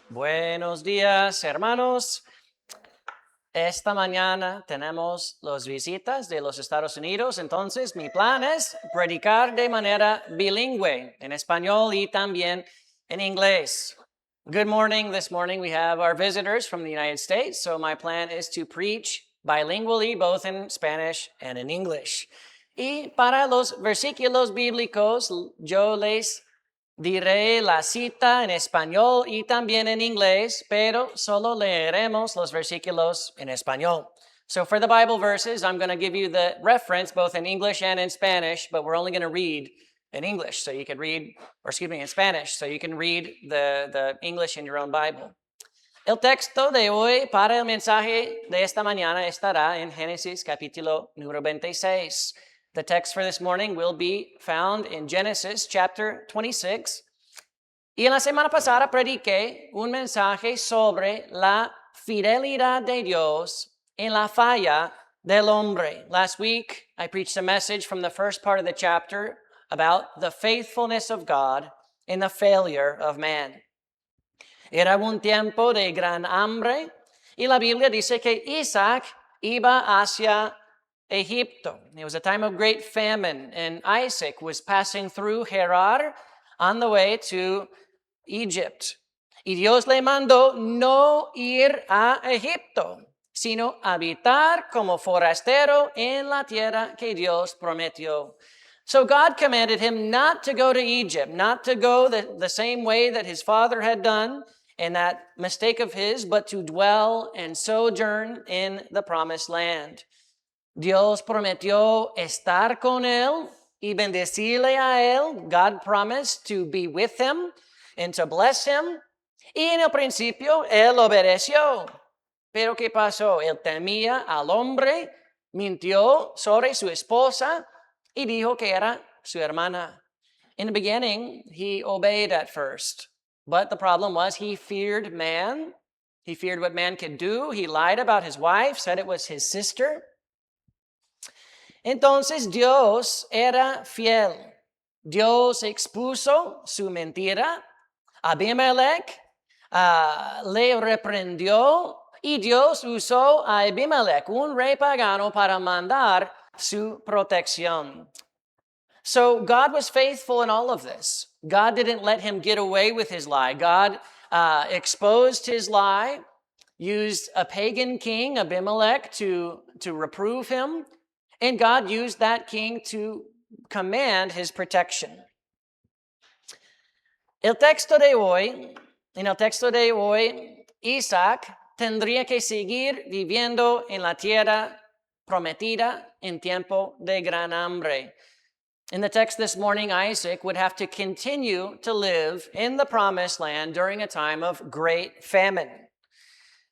Buenos días, hermanos. Esta mañana tenemos las visitas de los Estados Unidos, entonces mi plan es predicar de manera bilingüe, en español y también en inglés. Good morning. This morning we have our visitors from the United States, so my plan is to preach bilingually, both in Spanish and in English. Y para los versículos bíblicos, yo les diré la cita en español y también en inglés, pero solo leeremos los versículos en español. So for the Bible verses, I'm going to give you the reference both in English and in Spanish, but we're only going to read in English, so you can read, or excuse me, in Spanish, so you can read the English in your own Bible. El texto de hoy para el mensaje de esta mañana estará en Génesis capítulo número 26. The text for this morning will be found in Genesis chapter 26. Y en la semana pasada prediqué un mensaje sobre la fidelidad de Dios en la falla del hombre. Last week, I preached a message from the first part of the chapter about the faithfulness of God in the failure of man. Era un tiempo de gran hambre y la Biblia dice que Isaac iba hacia Egipto. It was a time of great famine, and Isaac was passing through Gerar on the way to Egypt. Y Dios le mandó no ir a Egipto, sino habitar como forastero en la tierra que Dios prometió. So God commanded him not to go to Egypt, not to go the same way that his father had done in that mistake of his, but to dwell and sojourn in the promised land. Dios prometió estar con él y bendecirle a él. God promised to be with him and to bless him. Y en el principio él obedeció. Pero ¿qué pasó? Él temía al hombre, mintió sobre su esposa y dijo que era su hermana. In the beginning, he obeyed at first. But the problem was he feared man. He feared what man could do. He lied about his wife, said it was his sister. Entonces Dios era fiel. Dios expuso su mentira. Abimelech le reprendió y Dios usó a Abimelech, un rey pagano, para mandar su protección. So God was faithful in all of this. God didn't let him get away with his lie. God exposed his lie, used a pagan king, Abimelech, to reprove him. And God used that king to command his protection. En el texto de hoy, Isaac tendría que seguir viviendo en la tierra prometida en tiempo de gran hambre. In the text this morning, Isaac would have to continue to live in the promised land during a time of great famine.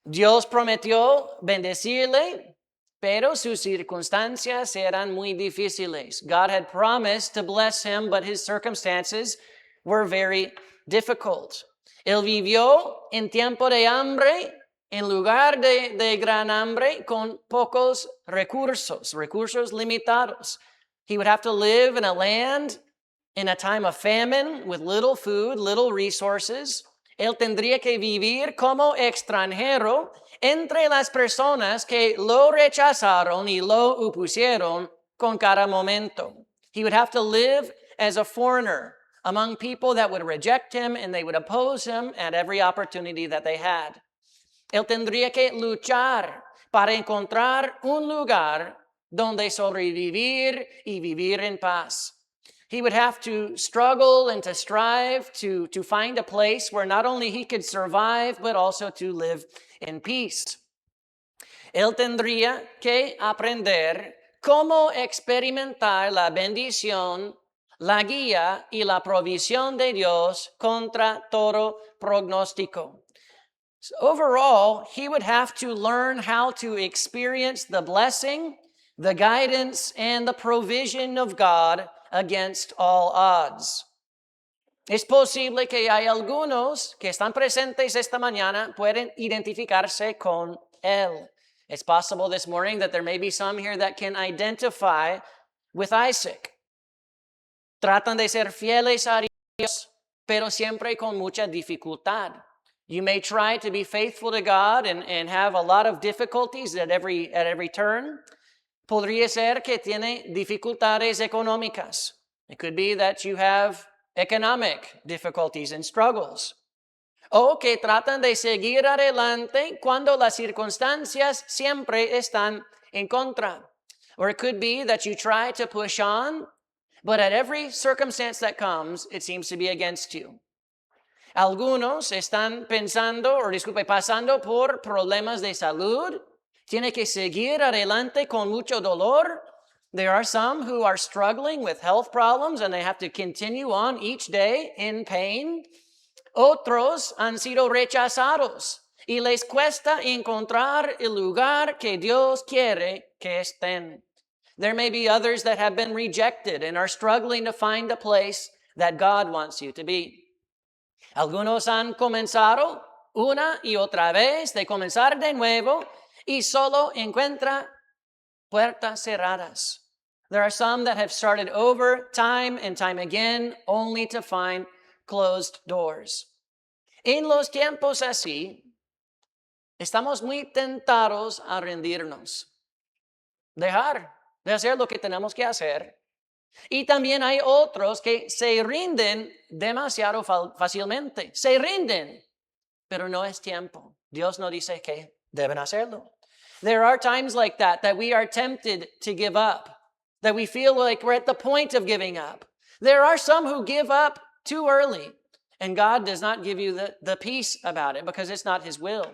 Dios prometió bendecirle, pero sus circunstancias eran muy difíciles. God had promised to bless him, but his circumstances were very difficult. Él vivió en tiempo de hambre, en lugar de gran hambre, con pocos recursos limitados. He would have to live in a land in a time of famine with little food, little resources. Él tendría que vivir como extranjero entre las personas que lo rechazaron y lo opusieron con cada momento. He would have to live as a foreigner among people that would reject him and they would oppose him at every opportunity that they had. Él tendría que luchar para encontrar un lugar donde sobrevivir y vivir en paz. He would have to struggle and to strive to find a place where not only he could survive, but also to live in peace. Él tendría que aprender cómo experimentar la bendición, la guía y la provisión de Dios contra todo pronóstico. So overall, he would have to learn how to experience the blessing, the guidance, and the provision of God against all odds. Es posible que hay algunos que están presentes esta mañana pueden identificarse con él. It's possible this morning that there may be some here that can identify with Isaac. Tratan de ser fieles a Dios, pero siempre con mucha dificultad. You may try to be faithful to God and have a lot of difficulties at every turn. Podría ser que tiene dificultades económicas. It could be that you have economic difficulties and struggles. O que tratan de seguir adelante cuando las circunstancias siempre están en contra. Or it could be that you try to push on, but at every circumstance that comes, it seems to be against you. Algunos están pasando por problemas de salud. Tiene que seguir adelante con mucho dolor. There are some who are struggling with health problems and they have to continue on each day in pain. Otros han sido rechazados y les cuesta encontrar el lugar que Dios quiere que estén. There may be others that have been rejected and are struggling to find a place that God wants you to be. Algunos han comenzado una y otra vez de comenzar de nuevo y solo encuentra puertas cerradas. There are some that have started over time and time again only to find closed doors. En los tiempos así, estamos muy tentados a rendirnos, dejar de hacer lo que tenemos que hacer. Y también hay otros que se rinden demasiado fácilmente. Se rinden, pero no es tiempo. Dios no dice que deben hacerlo. There are times like that we are tempted to give up, that we feel like we're at the point of giving up. There are some who give up too early, and God does not give you the peace about it because it's not His will.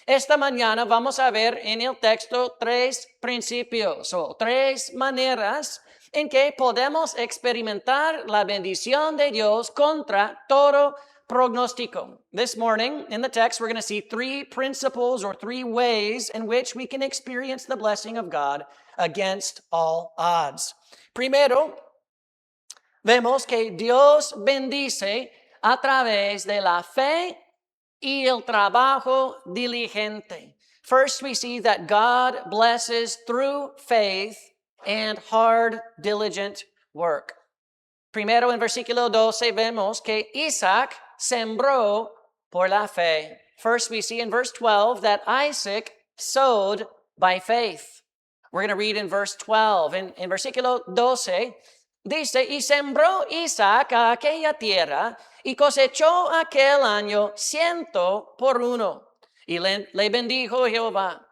Esta mañana vamos a ver en el texto 3 principios o 3 maneras en que podemos experimentar la bendición de Dios contra todo pronóstico. This morning in the text we're going to see 3 principles or 3 ways in which we can experience the blessing of God against all odds. Primero, vemos que Dios bendice a través de la fe y el trabajo diligente. First, we see that God blesses through faith and hard, diligent work. Primero, en versículo 12, vemos que Isaac sembró por la fe. First, we see in verse 12 that Isaac sowed by faith. We're going to read in verse 12. En versículo 12, dice, y sembró Isaac a aquella tierra y cosechó aquel año 100 por 1. Y le bendijo Jehová.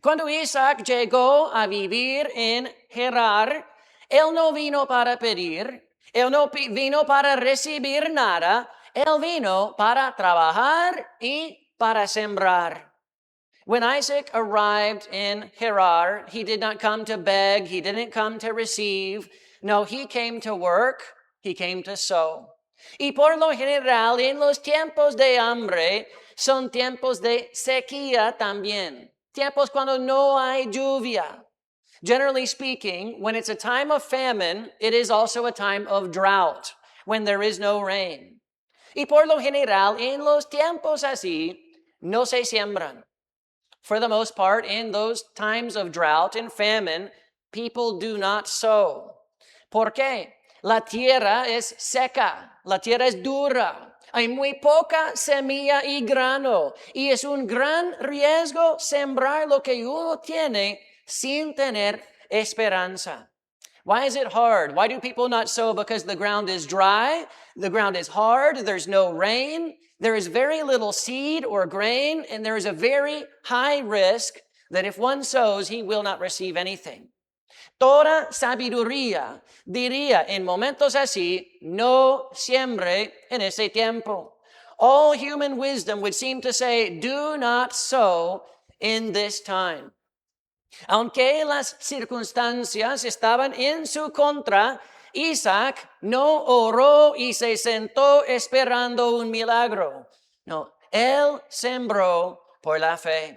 Cuando Isaac llegó a vivir en Gerar, él no vino para pedir, él no vino para recibir nada, él vino para trabajar y para sembrar. When Isaac arrived in Gerar, he did not come to beg, he didn't come to receive. No, he came to work, he came to sow. Y por lo general, en los tiempos de hambre, son tiempos de sequía también. Tiempos cuando no hay lluvia. Generally speaking, when it's a time of famine, it is also a time of drought, when there is no rain. Y por lo general, en los tiempos así, no se siembran. For the most part, in those times of drought and famine, people do not sow. ¿Por qué? La tierra es seca, la tierra es dura. Hay muy poca semilla y grano, y es un gran riesgo sembrar lo que uno tiene sin tener esperanza. Why is it hard? Why do people not sow? Because the ground is dry, the ground is hard, there's no rain, there is very little seed or grain, and there is a very high risk that if one sows, he will not receive anything. Toda sabiduría diría en momentos así, no siembre en ese tiempo. All human wisdom would seem to say, do not sow in this time. Aunque las circunstancias estaban en su contra, Isaac no oró y se sentó esperando un milagro. No, él sembró por la fe.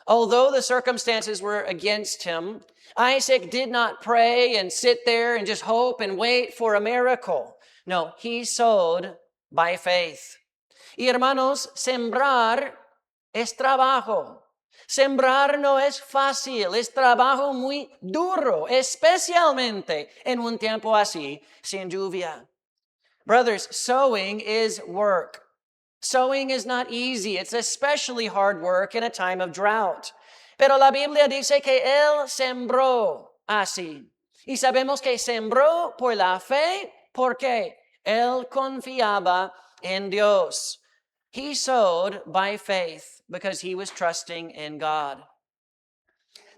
Although the circumstances were against him, Isaac did not pray and sit there and just hope and wait for a miracle. No, he sowed by faith. Y hermanos, sembrar es trabajo. Sembrar no es fácil, es trabajo muy duro, especialmente en un tiempo así, sin lluvia. Brothers, sowing is work. Sowing is not easy. It's especially hard work in a time of drought. Pero la Biblia dice que Él sembró así. Y sabemos que sembró por la fe porque Él confiaba en Dios. He sowed by faith because he was trusting in God.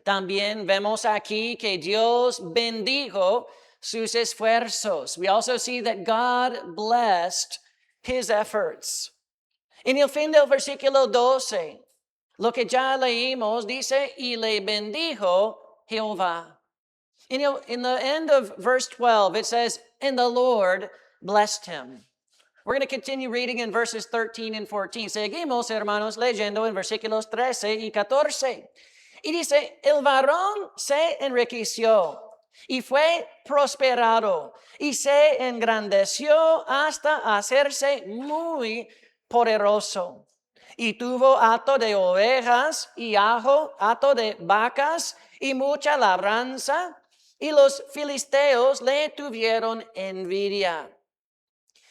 También vemos aquí que Dios bendijo sus esfuerzos. We also see that God blessed his efforts. En el fin del versículo 12, lo que ya leímos dice, y le bendijo Jehová. In the end of verse 12, it says, and the Lord blessed him. We're going to continue reading in verses 13 and 14. Seguimos, hermanos, leyendo en versículos 13 y 14. Y dice, el varón se enriqueció y fue prosperado y se engrandeció hasta hacerse muy poderoso. Y tuvo hato de ovejas y hato de vacas y mucha labranza. Y los filisteos le tuvieron envidia.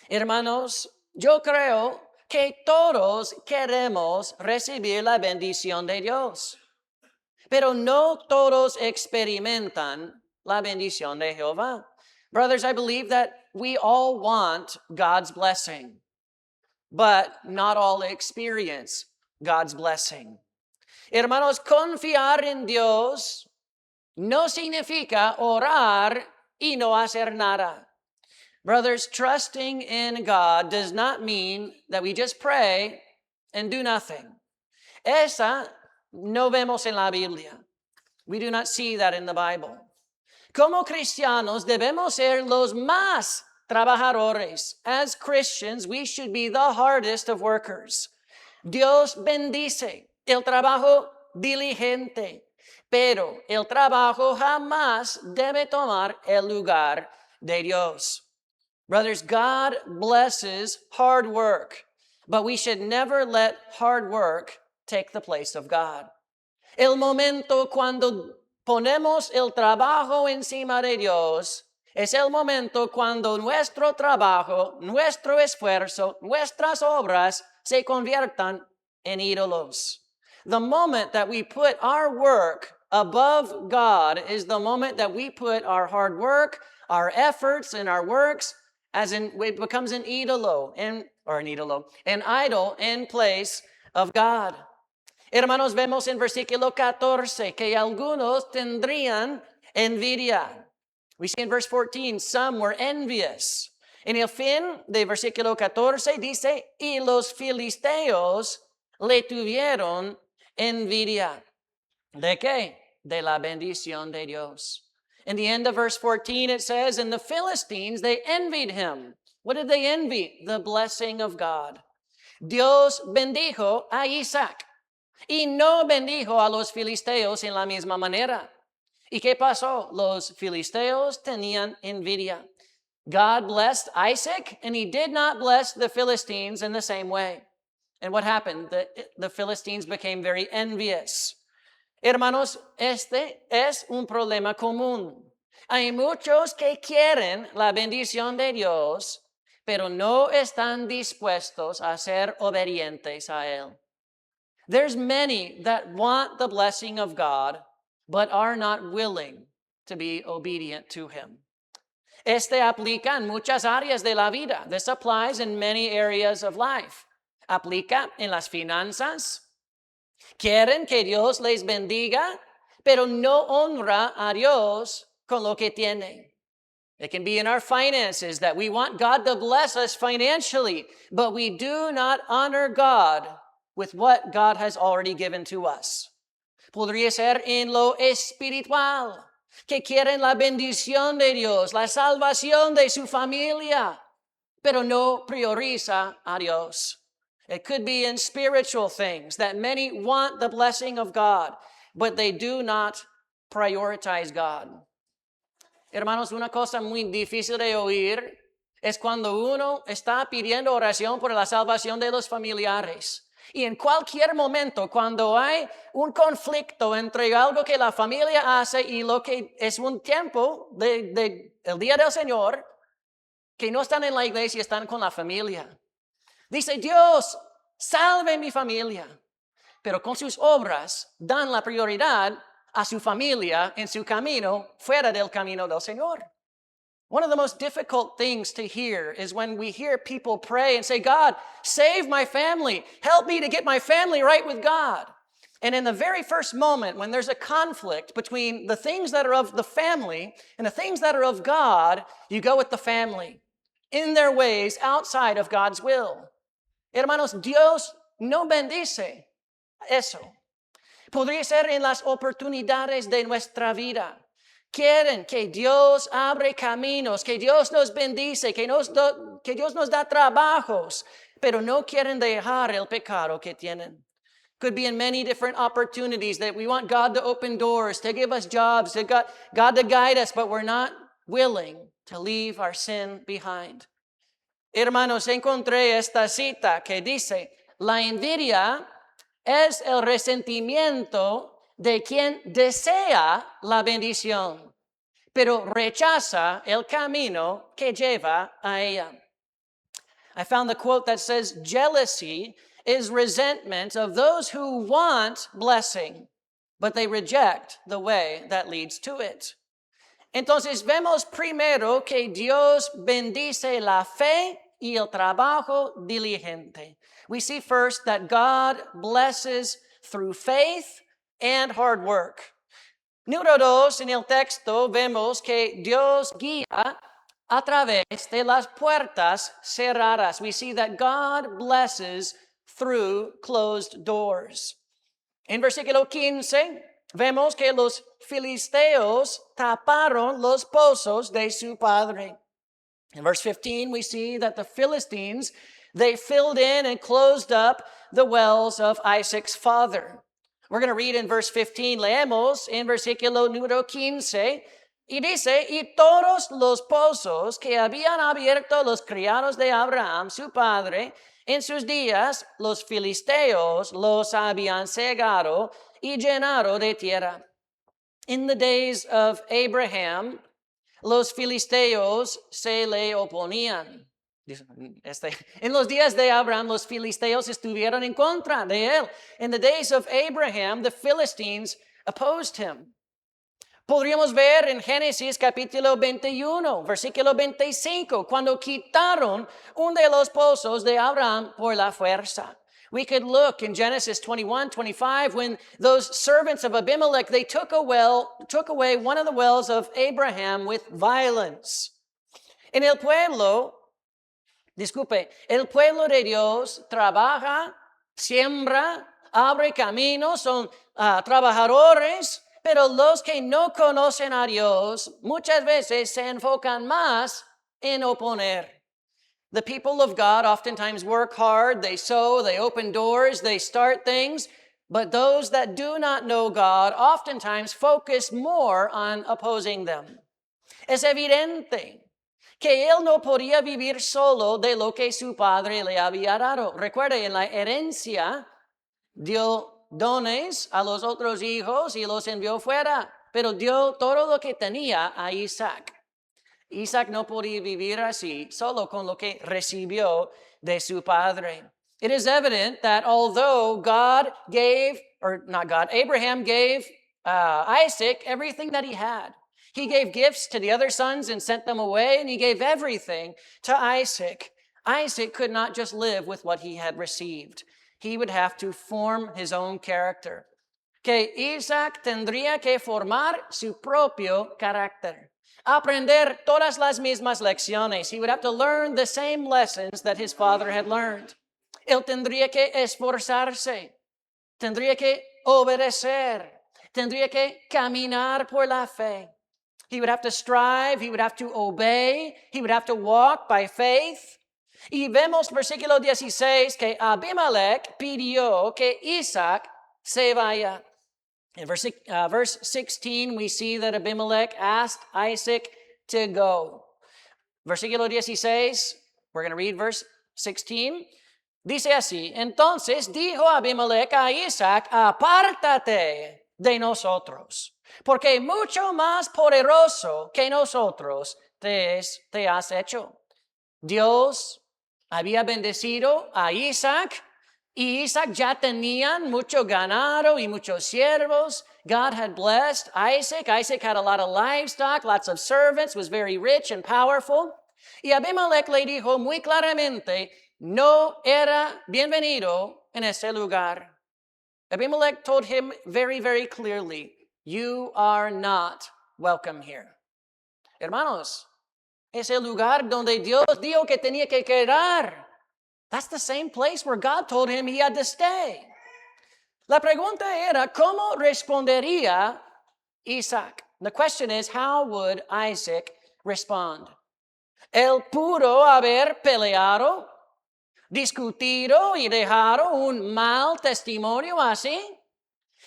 Hermanos, yo creo que todos queremos recibir la bendición de Dios, pero no todos experimentan la bendición de Jehová. Brothers, I believe that we all want God's blessing, but not all experience God's blessing. Hermanos, confiar en Dios no significa orar y no hacer nada. Brothers, trusting in God does not mean that we just pray and do nothing. Esa no vemos en la Biblia. We do not see that in the Bible. Como cristianos debemos ser los más trabajadores. As Christians, we should be the hardest of workers. Dios bendice el trabajo diligente, pero el trabajo jamás debe tomar el lugar de Dios. Brothers, God blesses hard work, but we should never let hard work take the place of God. El momento cuando ponemos el trabajo encima de Dios es el momento cuando nuestro trabajo, nuestro esfuerzo, nuestras obras se conviertan en ídolos. The moment that we put our work above God is the moment that we put our hard work, our efforts, and our works as in it becomes an idol in place of God. Hermanos, vemos en versículo 14 que algunos tendrían envidia. We see in verse 14, some were envious. En el fin de versículo 14 dice, y los filisteos le tuvieron envidia. ¿De qué? De la bendición de Dios. In the end of verse 14, it says, and the Philistines, they envied him. What did they envy? The blessing of God. Dios bendijo a Isaac y no bendijo a los filisteos en la misma manera. ¿Y qué pasó? Los filisteos tenían envidia. God blessed Isaac, and he did not bless the Philistines in the same way. And what happened? The Philistines became very envious. Hermanos, este es un problema común. Hay muchos que quieren la bendición de Dios, pero no están dispuestos a ser obedientes a Él. There's many that want the blessing of God, but are not willing to be obedient to Him. Este aplica en muchas áreas de la vida. This applies in many areas of life. Aplica en las finanzas. Quieren que Dios les bendiga, pero no honra a Dios con lo que tiene. It can be in our finances that we want God to bless us financially, but we do not honor God with what God has already given to us. Podría ser en lo espiritual, que quieren la bendición de Dios, la salvación de su familia, pero no prioriza a Dios. It could be in spiritual things that many want the blessing of God, but they do not prioritize God. Hermanos, una cosa muy difícil de oír es cuando uno está pidiendo oración por la salvación de los familiares. Y en cualquier momento, cuando hay un conflicto entre algo que la familia hace y lo que es un tiempo el día del Señor, que no están en la iglesia, están con la familia. Dice, Dios, salve mi familia. Pero con sus obras dan la prioridad a su familia en su camino fuera del camino del Señor. One of the most difficult things to hear is when we hear people pray and say, God, save my family. Help me to get my family right with God. And in the very first moment, when there's a conflict between the things that are of the family and the things that are of God, you go with the family in their ways outside of God's will. Hermanos, Dios no bendice eso. Podría ser en las oportunidades de nuestra vida. Quieren que Dios abre caminos, que Dios nos bendice, que Dios nos da trabajos, pero no quieren dejar el pecado que tienen. Could be in many different opportunities that we want God to open doors, to give us jobs, to God to guide us, but we're not willing to leave our sin behind. Hermanos, encontré esta cita que dice, la envidia es el resentimiento de quien desea la bendición, pero rechaza el camino que lleva a ella. I found the quote that says, jealousy is resentment of those who want blessing, but they reject the way that leads to it. Entonces vemos primero que Dios bendice la fe y el trabajo diligente. We see first that God blesses through faith and hard work. Número dos, en el texto vemos que Dios guía a través de las puertas cerradas. We see that God blesses through closed doors. En versículo 15, vemos que los filisteos taparon los pozos de su padre. In verse 15, we see that the Philistines, they filled in and closed up the wells of Isaac's father. We're going to read in verse 15, leemos en versículo número 15, y dice, y todos los pozos que habían abierto los criados de Abraham, su padre, en sus días, los filisteos los habían cegado y llenado de tierra. In the days of Abraham, los filisteos se le oponían. En los días de Abraham, los filisteos estuvieron en contra de él. In the days of Abraham, the Philistines opposed him. Podríamos ver en Génesis capítulo 21, versículo 25, cuando quitaron uno de los pozos de Abraham por la fuerza. We could look in Genesis 21:25 when those servants of Abimelech, they took away one of the wells of Abraham with violence. El pueblo de Dios trabaja, siembra, abre caminos, son trabajadores, pero los que no conocen a Dios muchas veces se enfocan más en oponer. The people of God oftentimes work hard, they sow, they open doors, they start things, but those that do not know God oftentimes focus more on opposing them. Es evidente que él no podía vivir solo de lo que su padre le había dado. Recuerde, en la herencia dio dones a los otros hijos y los envió fuera, pero dio todo lo que tenía a Isaac. Isaac no podía vivir así, solo con lo que recibió de su padre. It is evident that although Abraham gave Isaac everything that he had. He gave gifts to the other sons and sent them away, and he gave everything to Isaac. Isaac could not just live with what he had received. He would have to form his own character. Que Isaac tendría que formar su propio carácter. Aprender todas las mismas lecciones. He would have to learn the same lessons that his father had learned. Él tendría que esforzarse. Tendría que obedecer. Tendría que caminar por la fe. He would have to strive. He would have to obey. He would have to walk by faith. Y vemos versículo 16 que Abimelech pidió que Isaac se vaya. In verse 16, we see that Abimelech asked Isaac to go. Versículo 16, we're going to read verse 16. Dice así, entonces dijo Abimelech a Isaac, apártate de nosotros, porque mucho más poderoso que nosotros te has hecho. Dios había bendecido a Isaac, y Isaac ya tenían mucho ganado y muchos siervos. God had blessed Isaac. Isaac had a lot of livestock, lots of servants, was very rich and powerful. Y Abimelech le dijo muy claramente, no era bienvenido en ese lugar. Abimelech told him very, very clearly, you are not welcome here. Hermanos, es el lugar donde Dios dijo que tenía que quedar. That's the same place where God told him he had to stay. La pregunta era, ¿cómo respondería Isaac? The question is, how would Isaac respond? Él pudo haber peleado, discutido y dejado un mal testimonio así.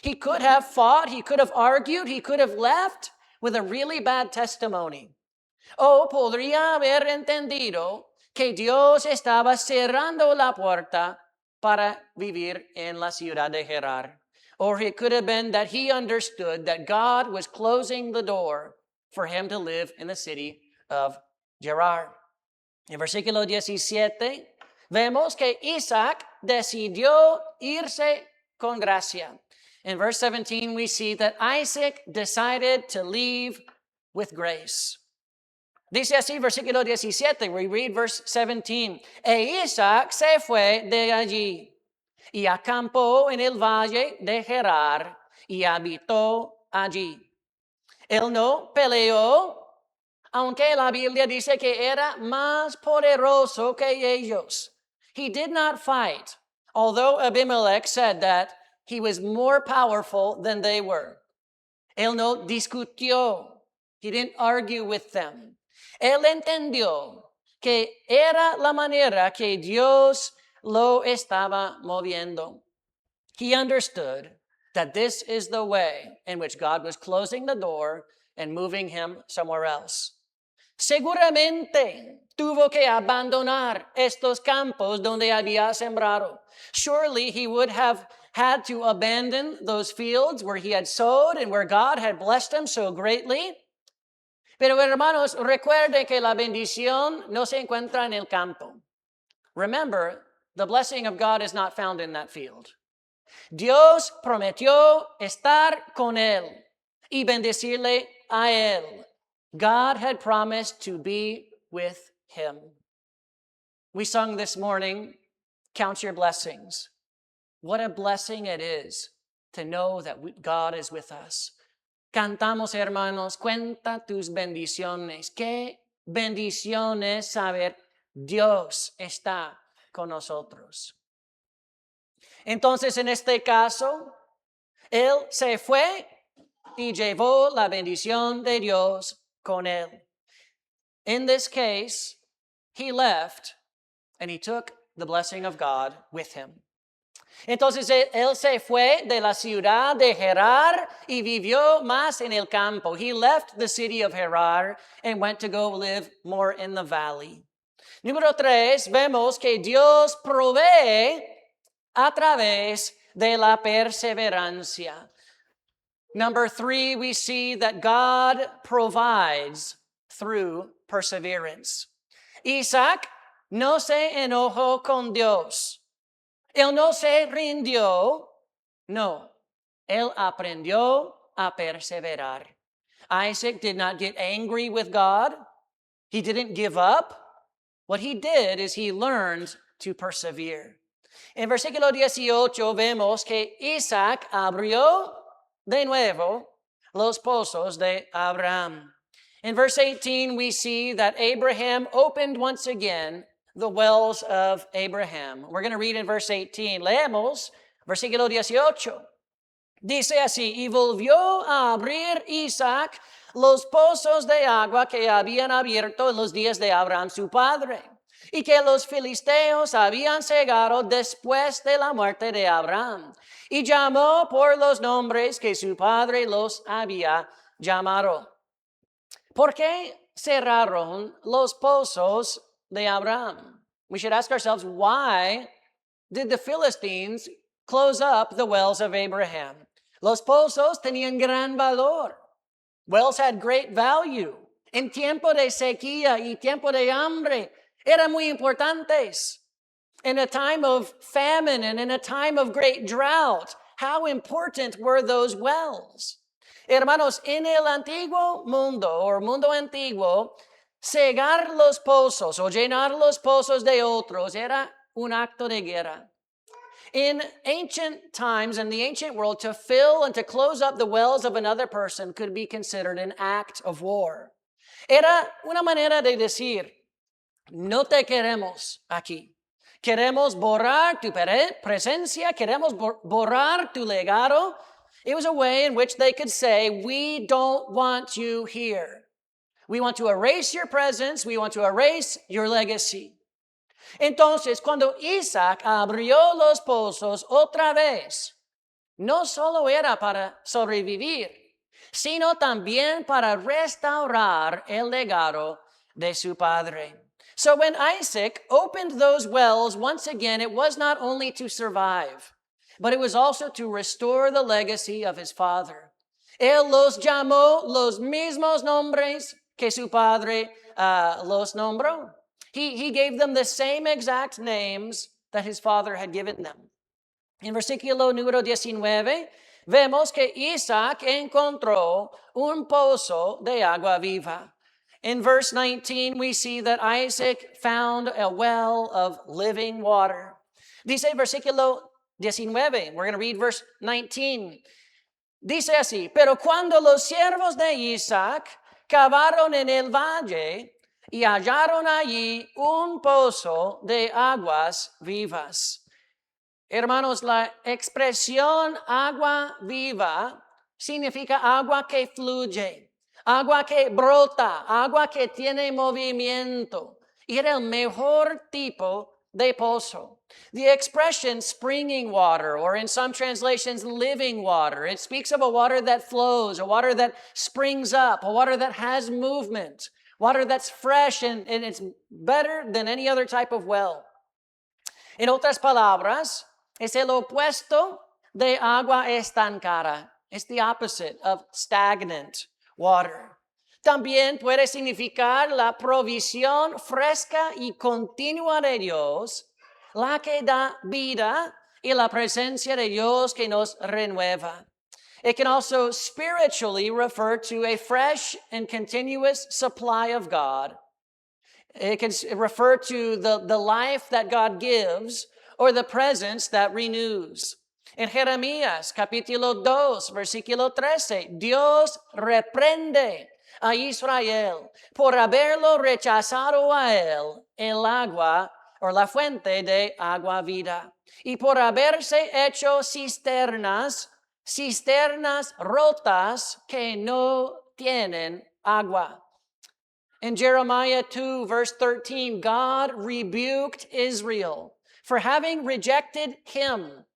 He could have fought, he could have argued, he could have left with a really bad testimony. O podría haber entendido que Dios estaba cerrando la puerta para vivir en la ciudad de Gerar. Or it could have been that he understood that God was closing the door for him to live in the city of Gerar. En versículo 17, vemos que Isaac decidió irse con gracia. In verse 17, we see that Isaac decided to leave with grace. Dice así, versículo 17, we read verse 17. E Isaac se fue de allí y acampó en el valle de Gerar y habitó allí. Él no peleó, aunque la Biblia dice que era más poderoso que ellos. He did not fight, although Abimelech said that he was more powerful than they were. Él no discutió. He didn't argue with them. Él entendió que era la manera que Dios lo estaba moviendo. He understood that this is the way in which God was closing the door and moving him somewhere else. Seguramente tuvo que abandonar estos campos donde había sembrado. Surely he would have had to abandon those fields where he had sowed and where God had blessed him so greatly. Pero hermanos, recuerde que la bendición no se encuentra en el campo. Remember, the blessing of God is not found in that field. Dios prometió estar con él y bendecirle a él. God had promised to be with him. We sung this morning, Count Your Blessings. What a blessing it is to know that God is with us. Cantamos, hermanos, cuenta tus bendiciones. Qué bendiciones saber Dios está con nosotros. Entonces, en este caso, él se fue y llevó la bendición de Dios con él. In this case, he left and he took the blessing of God with him. Entonces él se fue de la ciudad de Gerar y vivió más en el campo. He left the city of Gerar and went to go live more in the valley. Número 3, vemos que Dios provee a través de la perseverancia. Number 3, we see that God provides through perseverance. Isaac no se enojó con Dios. Él no se rindió, no. Él aprendió a perseverar. Isaac did not get angry with God. He didn't give up. What he did is he learned to persevere. En versículo 18 vemos que Isaac abrió de nuevo los pozos de Abraham. In verse 18 we see that Abraham opened once again the wells of Abraham. We're going to read in verse 18. Leemos versículo 18. Dice así, y volvió a abrir Isaac los pozos de agua que habían abierto en los días de Abraham su padre, y que los filisteos habían cegado después de la muerte de Abraham, y llamó por los nombres que su padre los había llamado. ¿Por qué cerraron los pozos de Abraham? We should ask ourselves, why did the Philistines close up the wells of Abraham? Los pozos tenían gran valor. Wells had great value. En tiempo de sequía y tiempo de hambre, eran muy importantes. In a time of famine and in a time of great drought, how important were those wells? Hermanos, en el antiguo mundo, o mundo antiguo, cegar los pozos o llenar los pozos de otros era un acto de guerra. In ancient times, in the ancient world, to fill and to close up the wells of another person could be considered an act of war. Era una manera de decir, no te queremos aquí. Queremos borrar tu presencia, queremos borrar tu legado. It was a way in which they could say, we don't want you here. We want to erase your presence. We want to erase your legacy. Entonces, cuando Isaac abrió los pozos otra vez, no solo era para sobrevivir, sino también para restaurar el legado de su padre. So when Isaac opened those wells once again, it was not only to survive, but it was also to restore the legacy of his father. Él los llamó los mismos nombres que su padre los nombró. He gave them the same exact names that his father had given them. En versículo número 19, vemos que Isaac encontró un pozo de agua viva. In verse 19, we see that Isaac found a well of living water. Dice versículo 19, we're going to read verse 19. Dice así, pero cuando los siervos de Isaac cavaron en el valle y hallaron allí un pozo de aguas vivas. Hermanos, la expresión agua viva significa agua que fluye, agua que brota, agua que tiene movimiento. Y era el mejor tipo de pozo. The expression springing water, or in some translations, living water, it speaks of a water that flows, a water that springs up, a water that has movement, water that's fresh and it's better than any other type of well. En otras palabras, es el opuesto de agua estancada. It's the opposite of stagnant water. También puede significar la provisión fresca y continua de Dios, la que da vida y la presencia de Dios que nos renueva. It can also spiritually refer to a fresh and continuous supply of God. It can refer to the life that God gives or the presence that renews. En Jeremías capítulo 2, versículo 13, Dios reprende a Israel por haberlo rechazado a él el agua o la fuente de agua vida y por haberse hecho cisternas rotas que no tienen agua. In Jeremiah 2, verse 13, God rebuked Israel for having rejected him,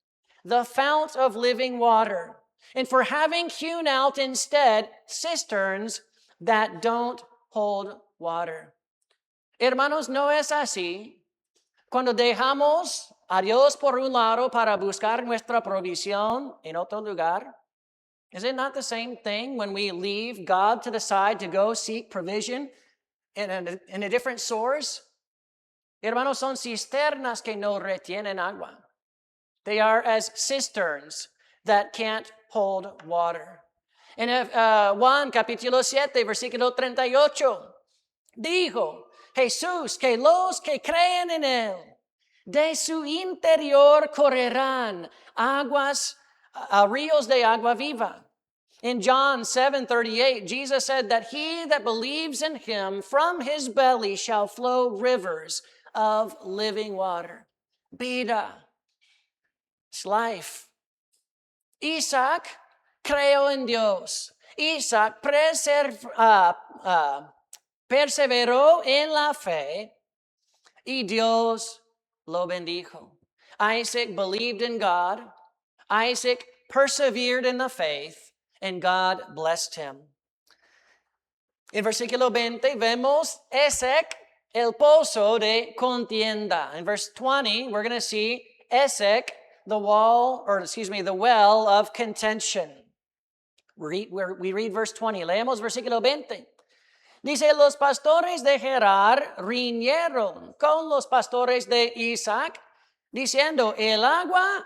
the fount of living water, and for having hewn out instead cisterns that don't hold water. Hermanos, no es así. Cuando dejamos a Dios por un lado para buscar nuestra provisión en otro lugar, is it not the same thing when we leave God to the side to go seek provision in a different source? Hermanos, son cisternas que no retienen agua. They are as cisterns that can't hold water. En Juan capítulo 7, versículo 38, dijo Jesús que los que creen en él, de su interior correrán aguas, ríos de agua viva. In John 7:38, Jesus said that he that believes in him, from his belly shall flow rivers of living water. Vida. It's life. Isaac creó en Dios. Isaac perseveró en la fe y Dios lo bendijo. Isaac believed in God. Isaac persevered in the faith, and God blessed him. En versículo 20 vemos Esek, el pozo de contienda. In verse 20, we're going to see Esek, the well of contention. We read verse 20. Leemos versículo 20. Dice, los pastores de Gerar riñeron con los pastores de Isaac, diciendo, el agua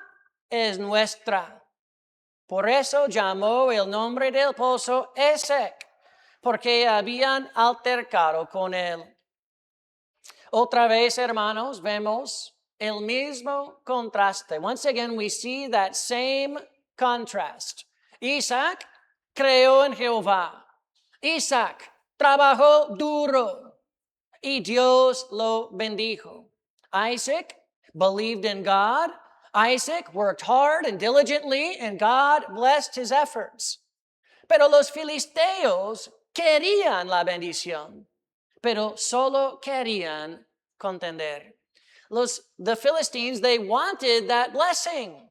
es nuestra. Por eso llamó el nombre del pozo Esek, porque habían altercado con él. Otra vez, hermanos, vemos el mismo contraste. Once again, we see that same contrast. Isaac creó en Jehová. Isaac trabajó duro y Dios lo bendijo. Isaac believed in God. Isaac worked hard and diligently, and God blessed his efforts. Pero los filisteos querían la bendición, pero solo querían contender. The Philistines, they wanted that blessing,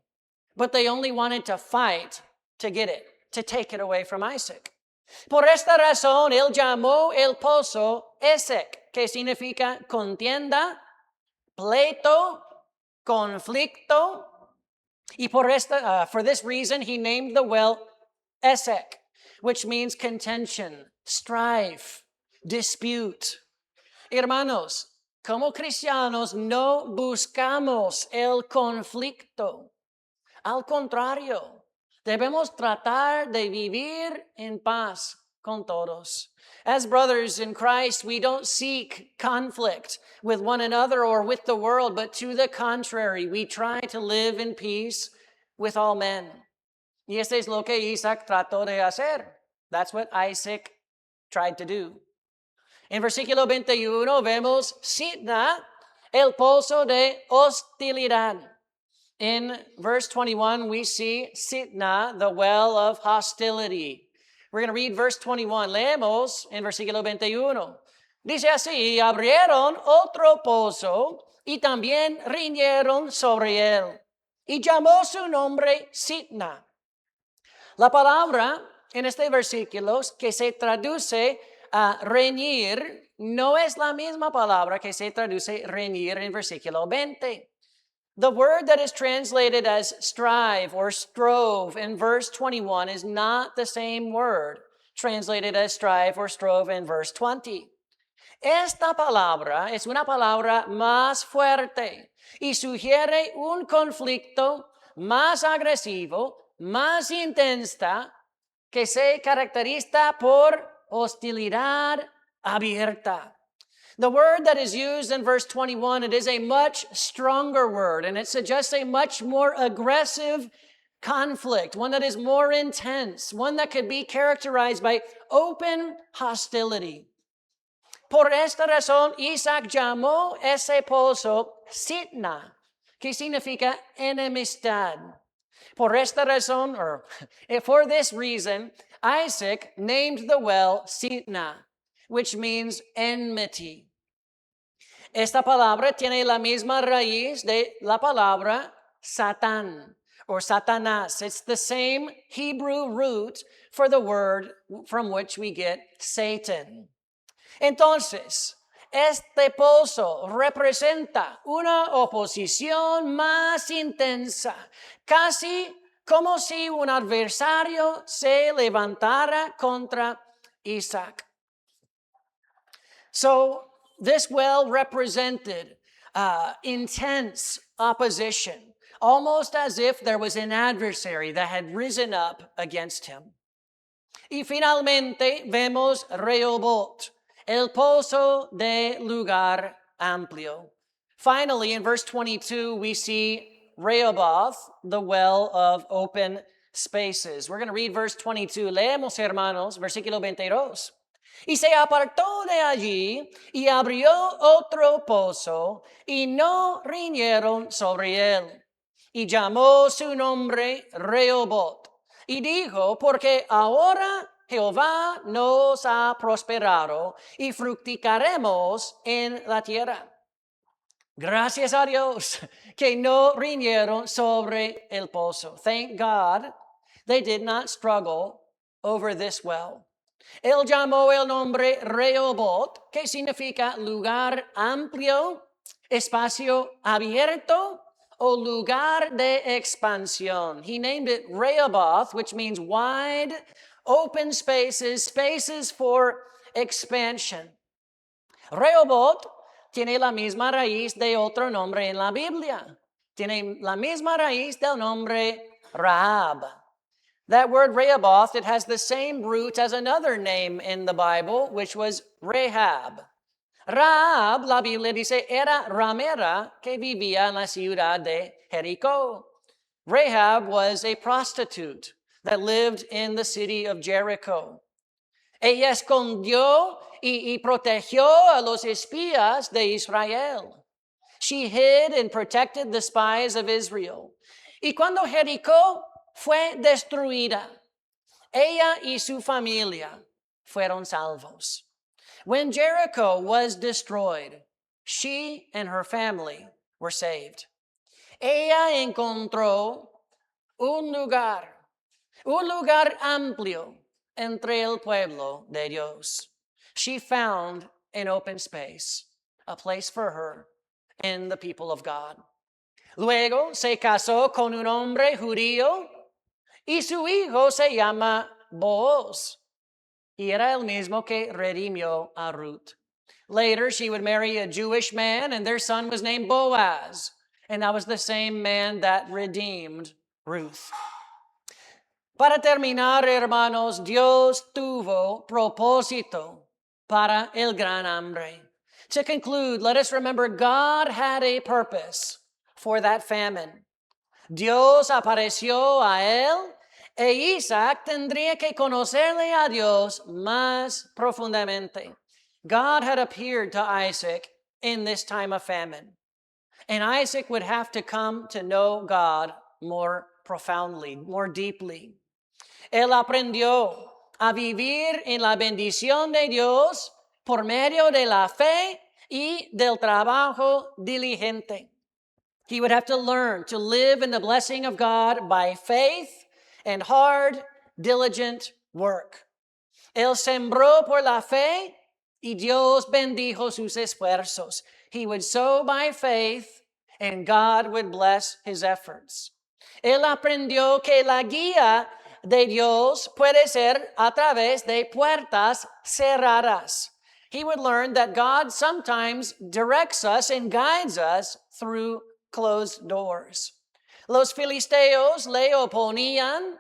but they only wanted to fight to get it, to take it away from Isaac. Por esta razón, él llamó el pozo Esek, que significa contienda, pleito, conflicto. Y for this reason, he named the well Esek, which means contention, strife, dispute. Hermanos, como cristianos no buscamos el conflicto. Al contrario, debemos tratar de vivir en paz con todos. As brothers in Christ, we don't seek conflict with one another or with the world, but to the contrary, we try to live in peace with all men. Y este es lo que Isaac trató de hacer. That's what Isaac tried to do. En versículo 21 vemos Sitna, el pozo de hostilidad. In verse 21, we see Sitna, the well of hostility. We're going to read verse 21. Leemos en versículo 21. Dice así, y abrieron otro pozo y también riñeron sobre él. Y llamó su nombre Sitna. La palabra en este versículo que se traduce a reñir no es la misma palabra que se traduce reñir en versículo 20. The word that is translated as strive or strove in verse 21 is not the same word translated as strive or strove in verse 20. Esta palabra es una palabra más fuerte y sugiere un conflicto más agresivo, más intensa, que se caracteriza por hostilidad abierta. The word that is used in verse 21, it is a much stronger word, and it suggests a much more aggressive conflict, one that is more intense, one that could be characterized by open hostility. Por esta razón, Isaac llamó ese pozo Sitna, que significa enemistad. Por esta razón, or for this reason, Isaac named the well Sitna, which means enmity. Esta palabra tiene la misma raíz de la palabra Satan or Satanás. It's the same Hebrew root for the word from which we get Satan. Entonces, este pozo representa una oposición más intensa, casi como si un adversario se levantara contra Isaac. So, this well represented intense opposition, almost as if there was an adversary that had risen up against him. Y finalmente vemos Rehoboth, el pozo de lugar amplio. Finally, in verse 22, we see Rehoboth, the well of open spaces. We're going to read verse 22. Leemos, hermanos, versículo 22. Y se apartó de allí y abrió otro pozo y no riñeron sobre él. Y llamó su nombre Rehoboth. Y dijo, porque ahora Jehová nos ha prosperado y fructificaremos en la tierra. Gracias a Dios que no riñeron sobre el pozo. Thank God they did not struggle over this well. Él llamó el nombre Rehoboth, que significa lugar amplio, espacio abierto o lugar de expansión. He named it Rehoboth, which means wide, open spaces, spaces for expansion. Rehoboth tiene la misma raíz de otro nombre en la Biblia. Tiene la misma raíz del nombre Rahab. That word Rehoboth, it has the same root as another name in the Bible, which was Rahab. Rahab, la Biblia dice, era ramera que vivía en la ciudad de Jericó. Rahab was a prostitute that lived in the city of Jericho. Ella escondió y protegió a los espías de Israel. She hid and protected the spies of Israel. Y cuando Jericó fue destruida, ella y su familia fueron salvos. When Jericho was destroyed, she and her family were saved. Ella encontró un lugar amplio entre el pueblo de Dios. She found an open space, a place for her in the people of God. Luego se casó con un hombre judío y su hijo se llama Boaz. Y era el mismo que redimió a Ruth. Later, she would marry a Jewish man, and their son was named Boaz. And that was the same man that redeemed Ruth. Para terminar, hermanos, Dios tuvo propósito para el gran hambre. To conclude, let us remember God had a purpose for that famine. Dios apareció a él e Isaac tendría que conocerle a Dios más profundamente. God had appeared to Isaac in this time of famine. And Isaac would have to come to know God more profoundly, more deeply. Él aprendió a vivir en la bendición de Dios por medio de la fe y del trabajo diligente. He would have to learn to live in the blessing of God by faith and hard, diligent work. Él sembró por la fe y Dios bendijo sus esfuerzos. He would sow by faith and God would bless his efforts. Él aprendió que la guía de Dios puede ser a través de puertas cerradas. He would learn that God sometimes directs us and guides us through closed doors. Los filisteos le oponían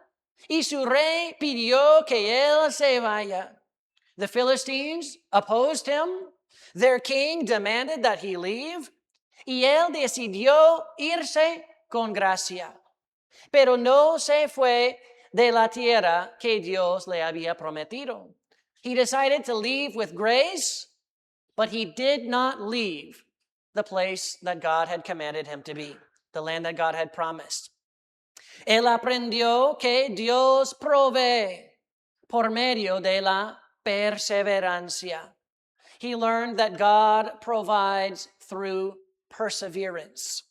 y su rey pidió que él se vaya. The Philistines opposed him. Their king demanded that he leave. Y él decidió irse con gracia. Pero no se fue de la tierra que Dios le había prometido. He decided to leave with grace, but he did not leave the place that God had commanded him to be, the land that God had promised. Él aprendió que Dios provee por medio de la perseverancia. He learned that God provides through perseverance.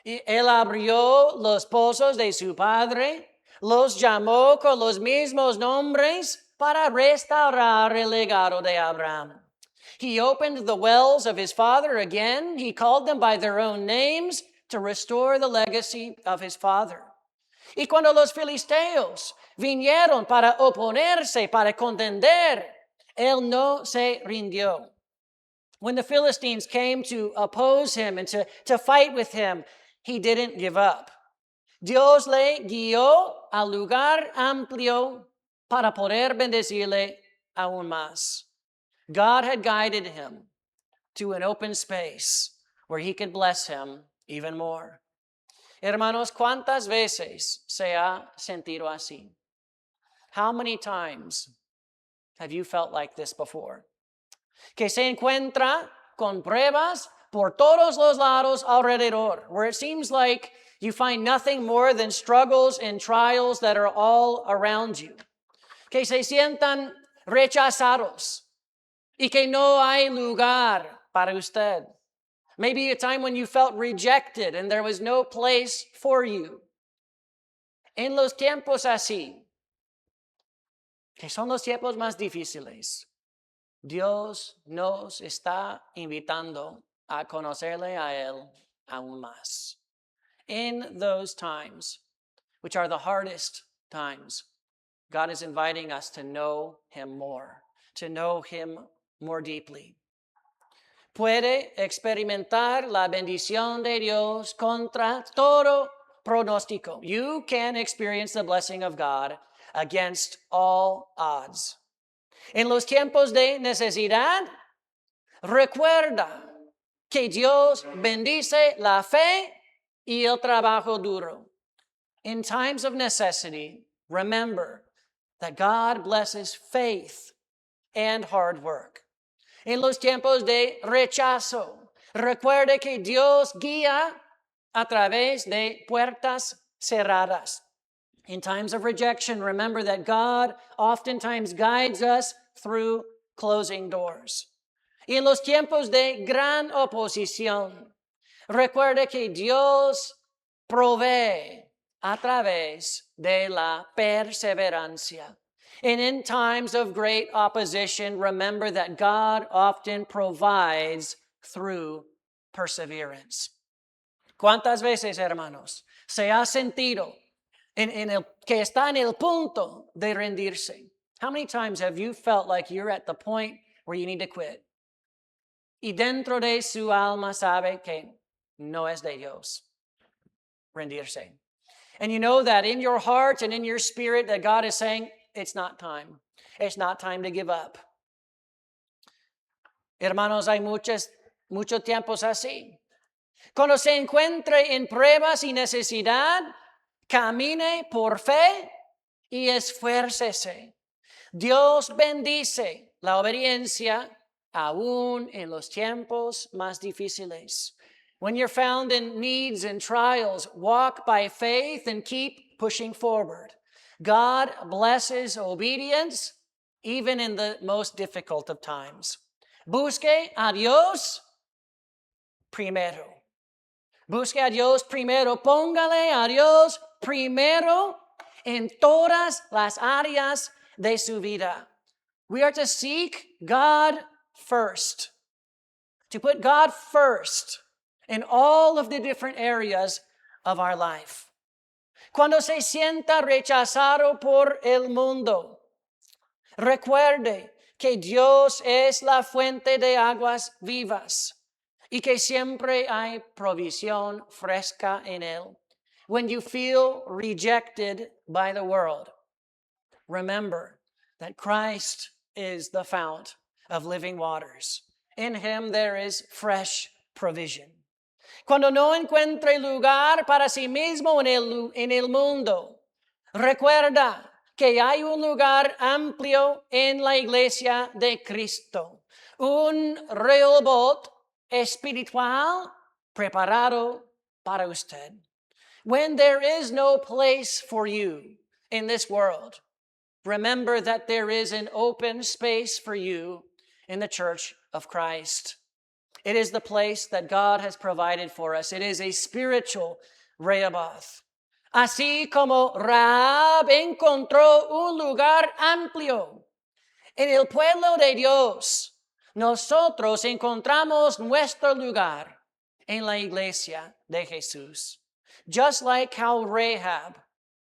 Y él abrió los pozos de su padre, los llamó con los mismos nombres para restaurar el legado de Abraham. He opened the wells of his father again. He called them by their own names to restore the legacy of his father. Y cuando los filisteos vinieron para oponerse, para contender, él no se rindió. When the Philistines came to oppose him and to fight with him, he didn't give up. Dios le guió al lugar amplio para poder bendecirle aún más. God had guided him to an open space where he could bless him even more. Hermanos, ¿cuántas veces se ha sentido así? How many times have you felt like this before? Que se encuentra con pruebas por todos los lados alrededor, where it seems like you find nothing more than struggles and trials that are all around you. Que se sientan rechazados y que no hay lugar para usted. Maybe a time when you felt rejected and there was no place for you. En los tiempos así, que son los tiempos más difíciles, Dios nos está invitando a conocerle a Él aún más. In those times, which are the hardest times, God is inviting us to know Him more, to know Him more deeply. Puede experimentar la bendición de Dios contra todo pronóstico. You can experience the blessing of God against all odds. En los tiempos de necesidad, recuerda que Dios bendice la fe y el trabajo duro. In times of necessity, remember that God blesses faith and hard work. En los tiempos de rechazo, recuerde que Dios guía a través de puertas cerradas. In times of rejection, remember that God oftentimes guides us through closing doors. Y en los tiempos de gran oposición, recuerde que Dios provee a través de la perseverancia. And in times of great opposition, remember that God often provides through perseverance. ¿Cuántas veces, hermanos, se ha sentido que está en el punto de rendirse? How many times have you felt like you're at the point where you need to quit? Y dentro de su alma sabe que no es de Dios rendirse. And you know that in your heart and in your spirit that God is saying, it's not time. It's not time to give up. Hermanos, hay muchos tiempos así. Cuando se encuentre en pruebas y necesidad, camine por fe y esfuércese. Dios bendice la obediencia aún en los tiempos más difíciles. When you're found in needs and trials, walk by faith and keep pushing forward. God blesses obedience even in the most difficult of times. Busque a Dios primero. Busque a Dios primero. Póngale a Dios primero en todas las áreas de su vida. We are to seek God first. To put God first in all of the different areas of our life. Cuando se sienta rechazado por el mundo, recuerde que Dios es la fuente de aguas vivas y que siempre hay provisión fresca en Él. When you feel rejected by the world, remember that Christ is the fount of living waters. In Him there is fresh provision. Cuando no encuentre lugar para sí mismo en el mundo, recuerda que hay un lugar amplio en la iglesia de Cristo. Un rehoboth espiritual preparado para usted. When there is no place for you in this world, remember that there is an open space for you in the Church of Christ. It is the place that God has provided for us. It is a spiritual Rehoboth. Así como Rahab encontró un lugar amplio en el pueblo de Dios, nosotros encontramos nuestro lugar en la iglesia de Jesús. Just like how Rahab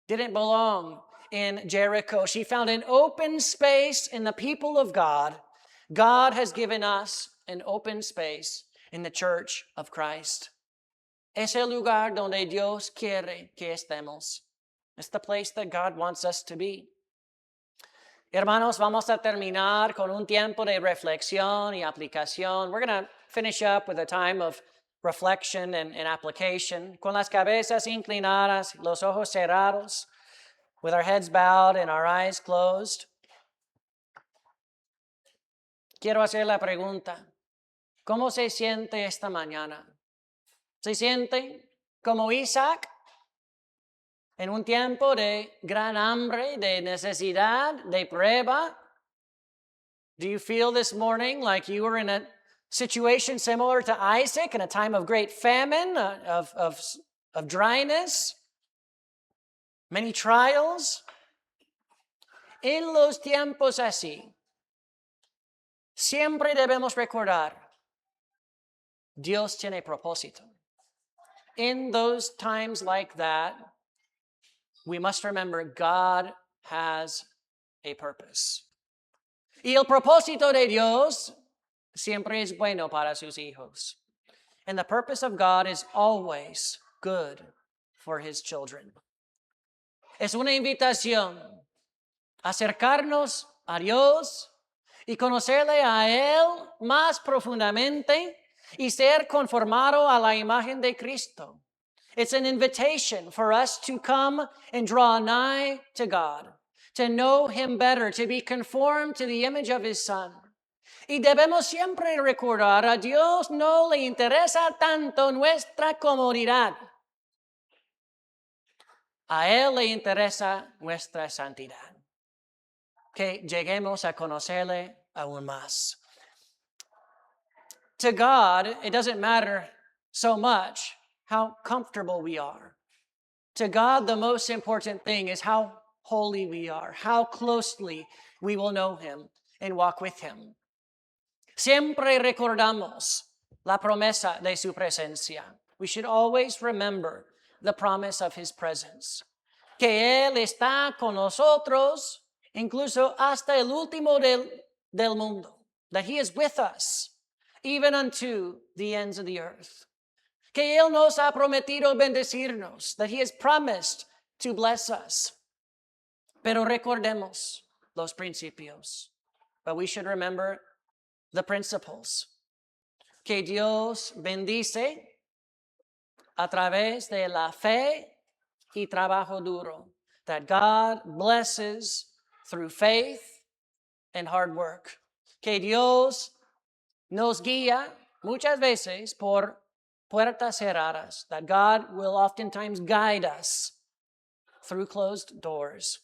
didn't belong in Jericho, she found an open space in the people of God. God has given us an open space in the Church of Christ. Es el lugar donde Dios quiere que estemos. It's the place that God wants us to be. Hermanos, vamos a terminar con un tiempo de reflexión y aplicación. We're going to finish up with a time of reflection and application. Con las cabezas inclinadas, los ojos cerrados, with our heads bowed and our eyes closed. Quiero hacer la pregunta, ¿cómo se siente esta mañana? ¿Se siente como Isaac en un tiempo de gran hambre, de necesidad, de prueba? Do you feel this morning like you were in a situation similar to Isaac in a time of great famine, of dryness, many trials? En los tiempos así, siempre debemos recordar, Dios tiene propósito. In those times like that, we must remember God has a purpose. Y el propósito de Dios siempre es bueno para sus hijos. And the purpose of God is always good for his children. Es una invitación a acercarnos a Dios y conocerle a Él más profundamente y ser conformado a la imagen de Cristo. It's an invitation for us to come and draw nigh to God, to know Him better, to be conformed to the image of His Son. Y debemos siempre recordar, a Dios no le interesa tanto nuestra comodidad. A Él le interesa nuestra santidad. Que lleguemos a conocerle aún más. To God, it doesn't matter so much how comfortable we are. To God, the most important thing is how holy we are, how closely we will know Him and walk with Him. Siempre recordamos la promesa de su presencia. We should always remember the promise of His presence. Que Él está con nosotros, incluso hasta el último del mundo. That He is with us, even unto the ends of the earth. Que Él nos ha prometido bendecirnos. That He has promised to bless us. Pero recordemos los principios. But we should remember the principles. Que Dios bendice a través de la fe y trabajo duro. That God blesses through faith and hard work. Que Dios nos guía muchas veces por puertas cerradas. That God will oftentimes guide us through closed doors.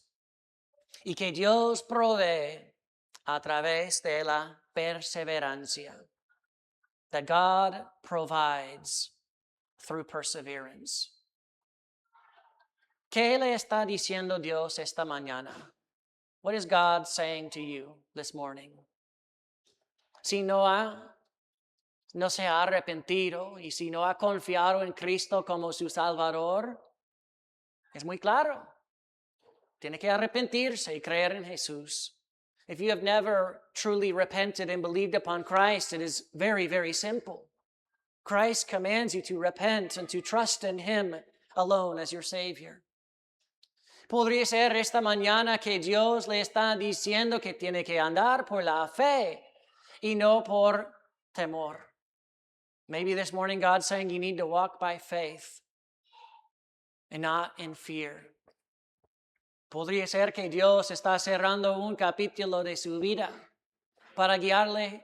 Y que Dios provee a través de la perseverancia. That God provides through perseverance. ¿Qué le está diciendo Dios esta mañana? What is God saying to you this morning? Si no se ha arrepentido y si no ha confiado en Cristo como su Salvador, es muy claro. Tiene que arrepentirse y creer en Jesús. If you have never truly repented and believed upon Christ, it is very, very simple. Christ commands you to repent and to trust in Him alone as your Savior. Podría ser esta mañana que Dios le está diciendo que tiene que andar por la fe y no por temor. Maybe this morning God's saying you need to walk by faith and not in fear. Podría ser que Dios está cerrando un capítulo de su vida para guiarle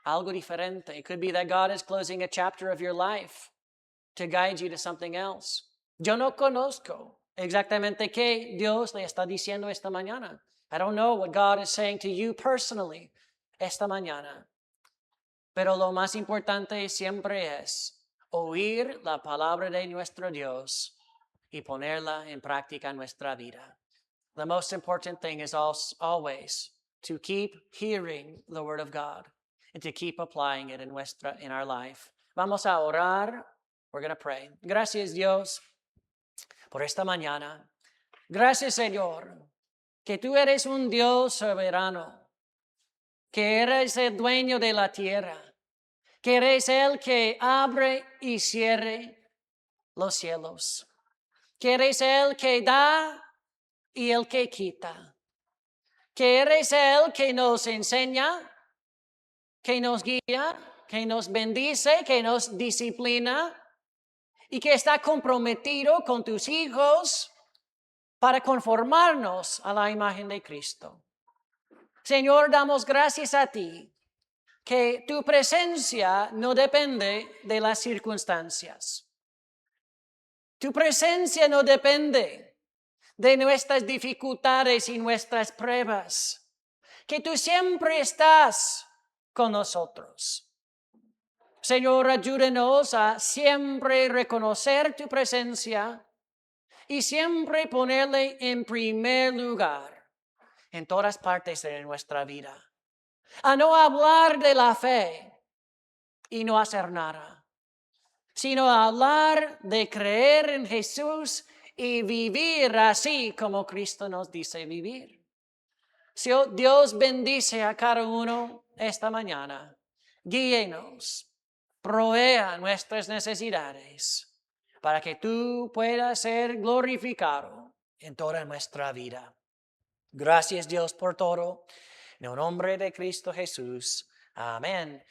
a algo diferente. It could be that God is closing a chapter of your life to guide you to something else. Yo no conozco exactamente qué Dios le está diciendo esta mañana. I don't know what God is saying to you personally esta mañana. Pero lo más importante siempre es oír la palabra de nuestro Dios y ponerla en práctica en nuestra vida. The most important thing is always to keep hearing the Word of God and to keep applying it in our life. Vamos a orar. We're going to pray. Gracias, Dios, por esta mañana. Gracias, Señor, que tú eres un Dios soberano, que eres el dueño de la tierra, que eres el que abre y cierre los cielos, que eres el que da y el que quita, que eres el que nos enseña, que nos guía, que nos bendice, que nos disciplina y que está comprometido con tus hijos para conformarnos a la imagen de Cristo. Señor, damos gracias a ti que tu presencia no depende de las circunstancias. Tu presencia no depende de nuestras dificultades y nuestras pruebas, que tú siempre estás con nosotros. Señor, ayúdanos a siempre reconocer tu presencia y siempre ponerle en primer lugar en todas partes de nuestra vida. A no hablar de la fe y no hacer nada, sino a hablar de creer en Jesús y vivir así como Cristo nos dice vivir. Si Dios bendice a cada uno esta mañana, guíenos, provea nuestras necesidades para que tú puedas ser glorificado en toda nuestra vida. Gracias Dios por todo. En el nombre de Cristo Jesús. Amén.